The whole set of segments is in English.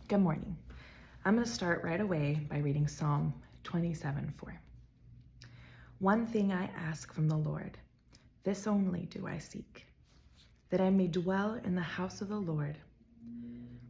Good morning. I'm going to start right away by reading Psalm 27:4. One thing I ask from the Lord, this only do I seek, that I may dwell in the house of the Lord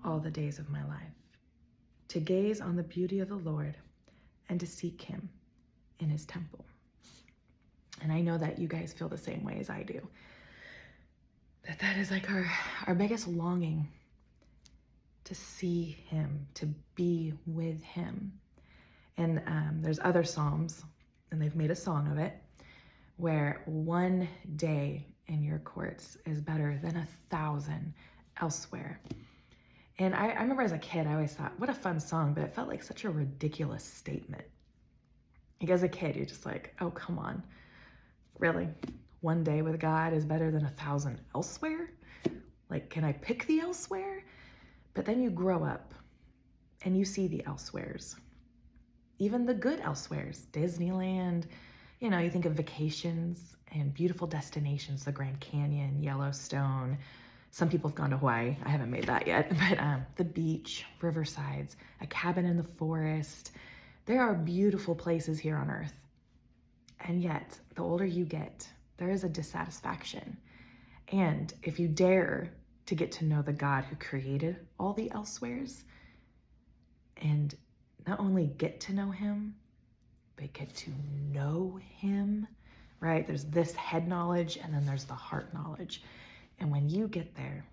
all the days of my life, to gaze on the beauty of the Lord and to seek him in his temple. And I know that you guys feel the same way as I do. That is like our biggest longing, to see him, to be with him. And there's other Psalms, and they've made a song of it, where one day in your courts is better than 1,000 elsewhere. And I remember as a kid, I always thought, what a fun song, but it felt like such a ridiculous statement. Like as a kid, you're just like, oh, come on. Really? One day with God is better than 1,000 elsewhere? Like, can I pick the elsewhere? But then you grow up and you see the elsewheres. Even the good elsewheres, Disneyland, you think of vacations and beautiful destinations, the Grand Canyon, Yellowstone. Some people have gone to Hawaii. I haven't made that yet, but the beach, riversides, a cabin in the forest. There are beautiful places here on earth. And yet, the older you get, there is a dissatisfaction. And if you dare to get to know the God who created all the elsewheres, and not only get to know him, but get to know him, right? There's this head knowledge and then there's the heart knowledge. And when you get there,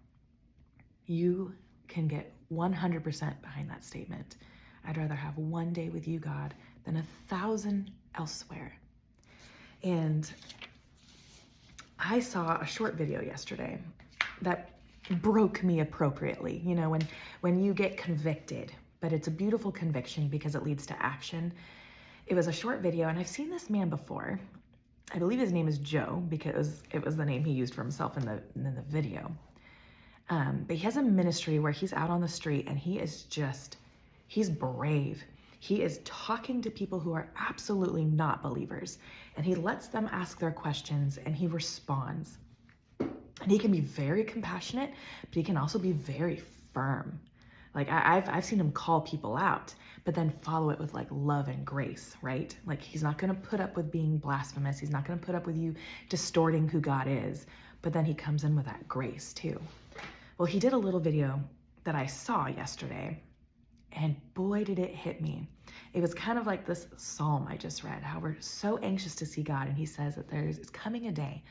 you can get 100% behind that statement. I'd rather have one day with you, God, than 1,000 elsewhere. And I saw a short video yesterday that broke me appropriately. When you get convicted, but it's a beautiful conviction because it leads to action. It was a short video, and I've seen this man before. I believe his name is Joe because it was the name he used for himself in the video. But he has a ministry where he's out on the street and he's brave. He is talking to people who are absolutely not believers, and he lets them ask their questions and he responds. And he can be very compassionate, but he can also be very firm. Like I've seen him call people out, but then follow it with like love and grace, right? Like he's not going to put up with being blasphemous. He's not going to put up with you distorting who God is, but then he comes in with that grace too. Well, he did a little video that I saw yesterday, and boy, did it hit me. It was kind of like this psalm I just read, how we're so anxious to see God. And he says that it's coming a day.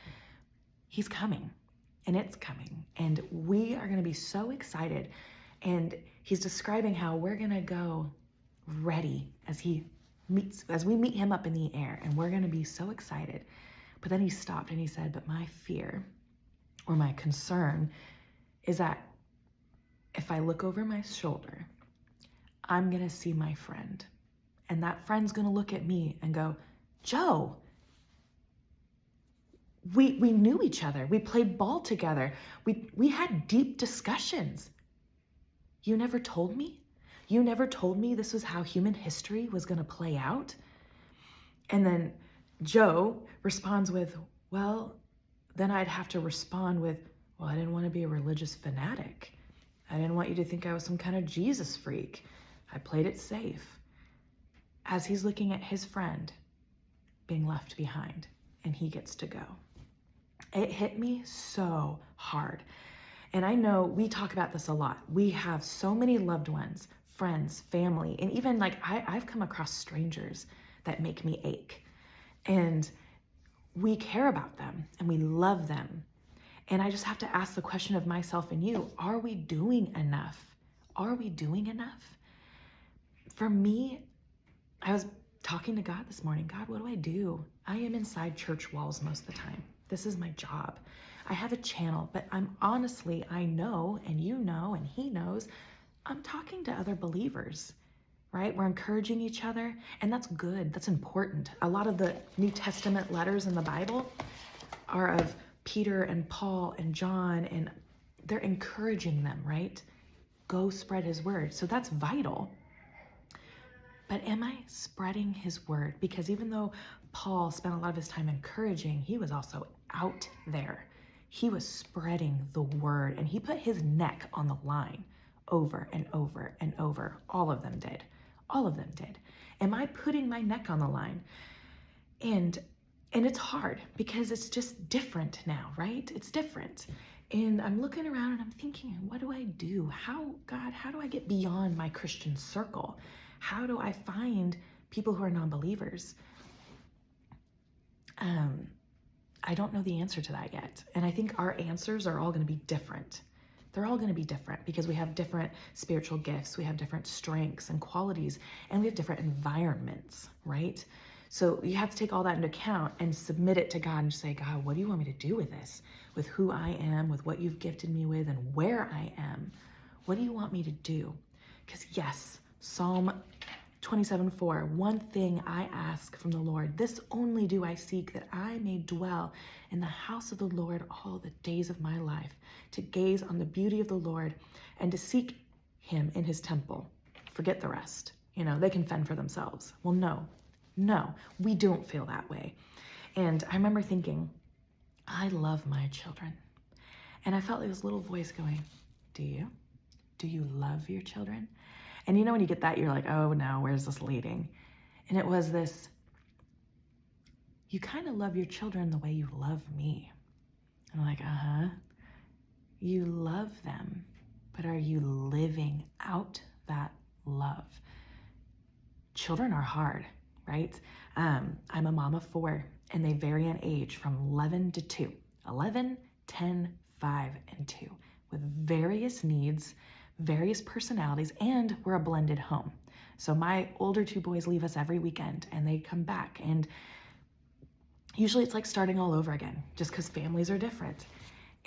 He's coming, and it's coming. And we are going to be so excited. And he's describing how we're going to go ready as we meet him up in the air, and we're going to be so excited. But then he stopped and he said, but my fear or my concern is that if I look over my shoulder, I'm going to see my friend, and that friend's going to look at me and go, Joe, we knew each other. We played ball together. We had deep discussions. You never told me? You never told me this was how human history was going to play out? And then Joe responds with, well, then I'd have to respond with, well, I didn't want to be a religious fanatic. I didn't want you to think I was some kind of Jesus freak. I played it safe. As he's looking at his friend being left behind, and he gets to go. It hit me so hard. And I know we talk about this a lot. We have so many loved ones, friends, family, and even like I've come across strangers that make me ache. And we care about them and we love them. And I just have to ask the question of myself and you, are we doing enough? Are we doing enough? For me, I was talking to God this morning. God, what do I do? I am inside church walls most of the time. This is my job. I have a channel, but I know, and you know, and he knows, I'm talking to other believers, right? We're encouraging each other, and that's good. That's important. A lot of the New Testament letters in the Bible are of Peter and Paul and John, and they're encouraging them, right? Go spread his word. So that's vital. But am I spreading his word? Because even though Paul spent a lot of his time encouraging, he was also out there. He was spreading the word, and he put his neck on the line over and over and over. All of them did. All of them did. Am I putting my neck on the line? And it's hard because it's just different now, right? It's different. And I'm looking around and I'm thinking, what do I do? God, how do I get beyond my Christian circle? How do I find people who are non-believers? I don't know the answer to that yet. And I think our answers are all going to be different. They're all going to be different because we have different spiritual gifts. We have different strengths and qualities, and we have different environments, right? So you have to take all that into account and submit it to God and just say, God, what do you want me to do with this? With who I am, with what you've gifted me with, and where I am. What do you want me to do? Because yes, Psalm 27:4, one thing I ask from the Lord, this only do I seek, that I may dwell in the house of the Lord all the days of my life, to gaze on the beauty of the Lord and to seek him in his temple. Forget the rest. They can fend for themselves. Well, no, we don't feel that way. And I remember thinking, I love my children. And I felt like this little voice going, do you? Do you love your children? And when you get that, you're like, oh no, where's this leading? And it was this, you kind of love your children the way you love me. I'm like, you love them, but are you living out that love? Children are hard, right? I'm a mom of 4, and they vary in age from 11 to 2. 11, 10, 5, and 2, with various needs, various personalities, and we're a blended home. So my older 2 boys leave us every weekend and they come back, and usually it's like starting all over again just because families are different.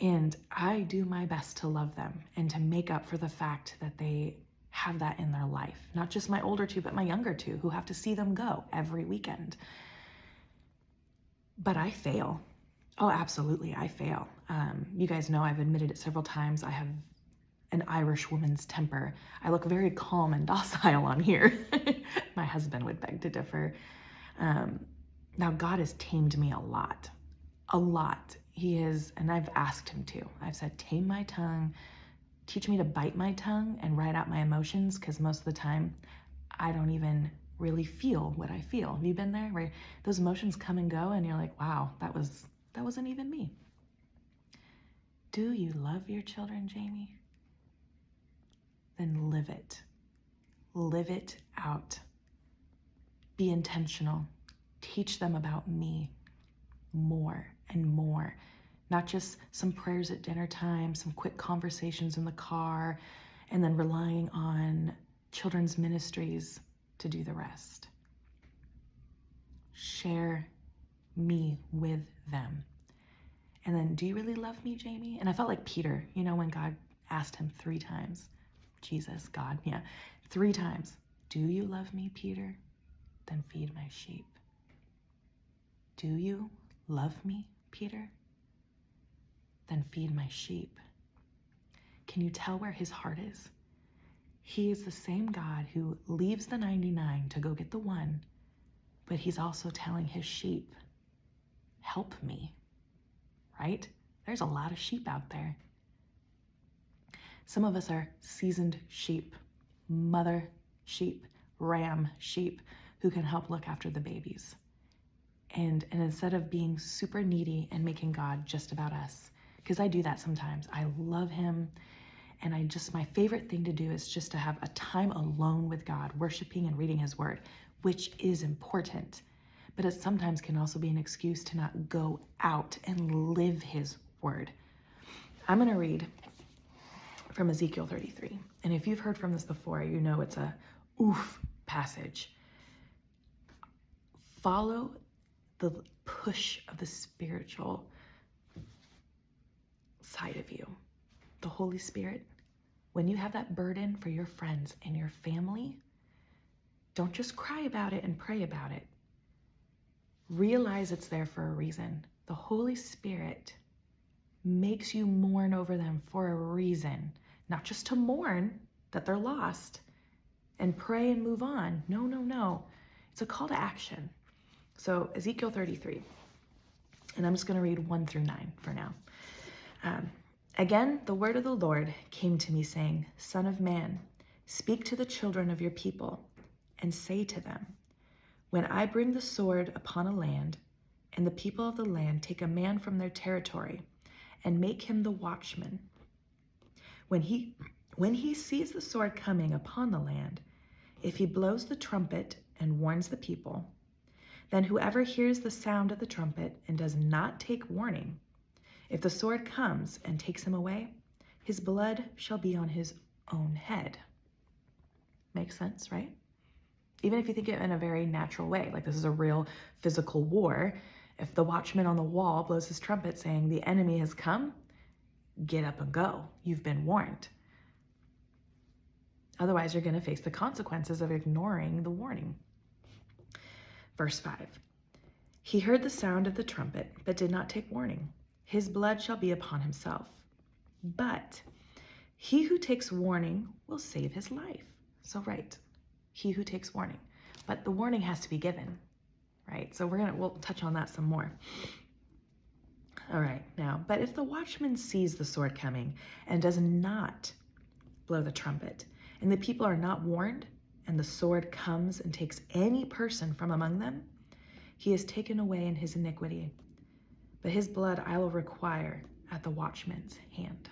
And I do my best to love them and to make up for the fact that they have that in their life. Not just my older 2, but my younger 2 who have to see them go every weekend. But I fail. Oh, absolutely, I fail. You guys know I've admitted it several times. I have an Irish woman's temper. I look very calm and docile on here. My husband would beg to differ. Now, God has tamed me a lot. He is, and I've asked him to. I've said, tame my tongue, teach me to bite my tongue and write out my emotions, because most of the time I don't even really feel what I feel. Have you been there where those emotions come and go and you're like, wow, that wasn't even me? Do you love your children, Jamie? Then live it. Live it out. Be intentional. Teach them about me more and more. Not just some prayers at dinner time, some quick conversations in the car, and then relying on children's ministries to do the rest. Share me with them. And then, do you really love me, Jamie? And I felt like Peter, when God asked him 3 times, God, 3 times, do you love me, Peter? Then feed my sheep. Do you love me, Peter? Then feed my sheep. Can you tell where his heart is? He is the same God who leaves the 99 to go get the 1, but he's also telling his sheep, help me, right? There's a lot of sheep out there. Some of us are seasoned sheep, mother sheep, ram sheep, who can help look after the babies. And instead of being super needy and making God just about us, because I do that sometimes. I love him, and my favorite thing to do is just to have a time alone with God, worshiping and reading his word, which is important. But it sometimes can also be an excuse to not go out and live his word. I'm going to read from Ezekiel 33. And if you've heard from this before, you know it's a oof passage. Follow the push of the spiritual side of you. The Holy Spirit, when you have that burden for your friends and your family, don't just cry about it and pray about it. Realize it's there for a reason. The Holy Spirit makes you mourn over them for a reason, not just to mourn that they're lost and pray and move on. No. It's a call to action. So Ezekiel 33, and I'm just going to read 1 through 9 for now. Again, the word of the Lord came to me, saying, Son of man, speak to the children of your people, and say to them, when I bring the sword upon a land, and the people of the land take a man from their territory, and make him the watchman, when he sees the sword coming upon the land, if he blows the trumpet and warns the people, then whoever hears the sound of the trumpet and does not take warning, if the sword comes and takes him away, his blood shall be on his own head. Makes sense, right? Even if you think it in a very natural way, like this is a real physical war, if the watchman on the wall blows his trumpet saying the enemy has come, get up and go. You've been warned. Otherwise, you're going to face the consequences of ignoring the warning. Verse 5. He heard the sound of the trumpet, but did not take warning. His blood shall be upon himself. But he who takes warning will save his life. So right, he who takes warning. But the warning has to be given, right? So we'll touch on that some more. All right, now, but if the watchman sees the sword coming and does not blow the trumpet, and the people are not warned, and the sword comes and takes any person from among them, he is taken away in his iniquity. But his blood I will require at the watchman's hand.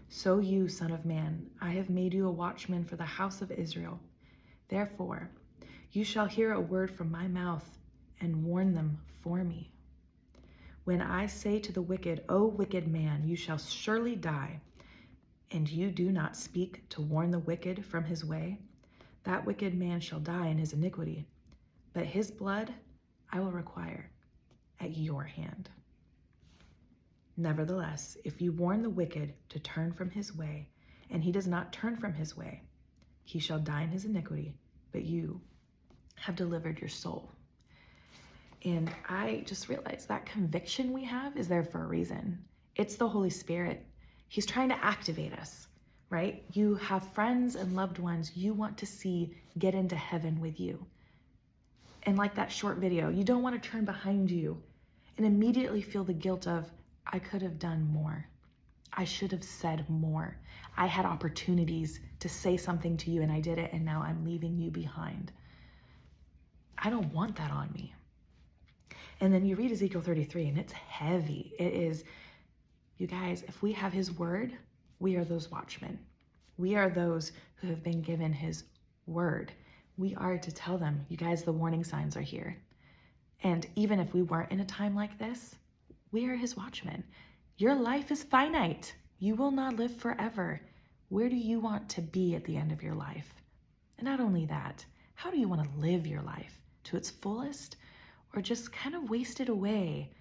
So you, Son of man, I have made you a watchman for the house of Israel. Therefore, you shall hear a word from my mouth and warn them for me. When I say to the wicked, O wicked man, you shall surely die, and you do not speak to warn the wicked from his way, that wicked man shall die in his iniquity, but his blood I will require at your hand. Nevertheless, if you warn the wicked to turn from his way, and he does not turn from his way, he shall die in his iniquity, but you have delivered your soul. And I just realized that conviction we have is there for a reason. It's the Holy Spirit. He's trying to activate us, right? You have friends and loved ones you want to see get into heaven with you. And like that short video, you don't want to turn behind you and immediately feel the guilt of, I could have done more. I should have said more. I had opportunities to say something to you and I did it, and now I'm leaving you behind. I don't want that on me. And then you read Ezekiel 33 and it's heavy. It is, you guys, if we have his word, we are those watchmen. We are those who have been given his word. We are to tell them, you guys, the warning signs are here. And even if we weren't in a time like this, we are his watchmen. Your life is finite. You will not live forever. Where do you want to be at the end of your life? And not only that, how do you want to live your life? To its fullest, or just kind of waste it away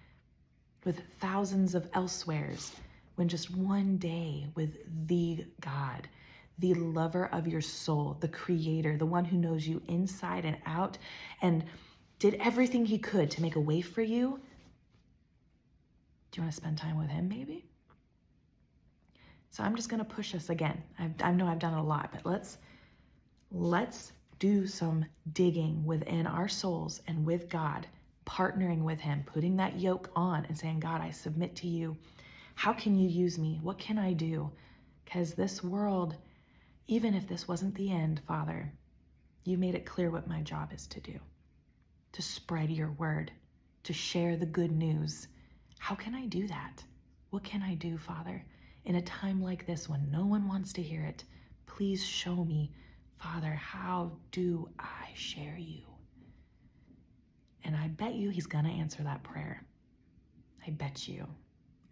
with thousands of elsewheres when just one day with the God, the lover of your soul, the creator, the one who knows you inside and out and did everything he could to make a way for you? Do you want to spend time with him maybe? So I'm just going to push us again. I know I've done it a lot, but let's do some digging within our souls and with God, partnering with him, putting that yoke on and saying, God, I submit to you. How can you use me? What can I do? Because this world, even if this wasn't the end, Father, you made it clear what my job is to do, to spread your word, to share the good news. How can I do that? What can I do, Father? In a time like this when no one wants to hear it, please show me, Father, how do I share you? And I bet you he's going to answer that prayer. I bet you.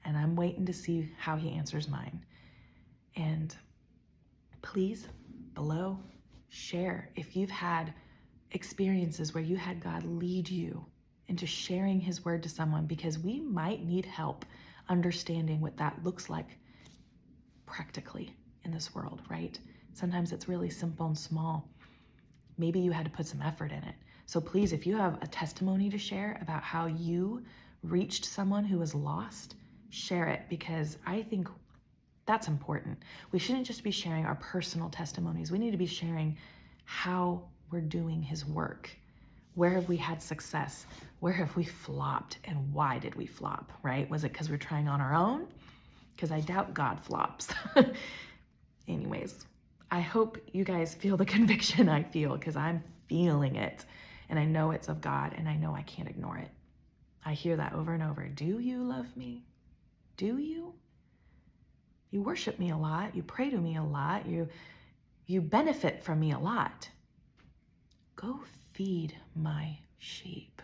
And I'm waiting to see how he answers mine. And please, below, share if you've had experiences where you had God lead you into sharing his word to someone, because we might need help understanding what that looks like practically in this world, right? Sometimes it's really simple and small. Maybe you had to put some effort in it. So please, if you have a testimony to share about how you reached someone who was lost, share it, because I think that's important. We shouldn't just be sharing our personal testimonies. We need to be sharing how we're doing his work. Where have we had success? Where have we flopped? And why did we flop, right? Was it because we're trying on our own? because I doubt God flops. Anyways, I hope you guys feel the conviction I feel, because I'm feeling it, and I know it's of God, and I know I can't ignore it. I hear that over and over. Do you love me? Do you? You worship me a lot. You pray to me a lot. You benefit from me a lot. Go feed my sheep.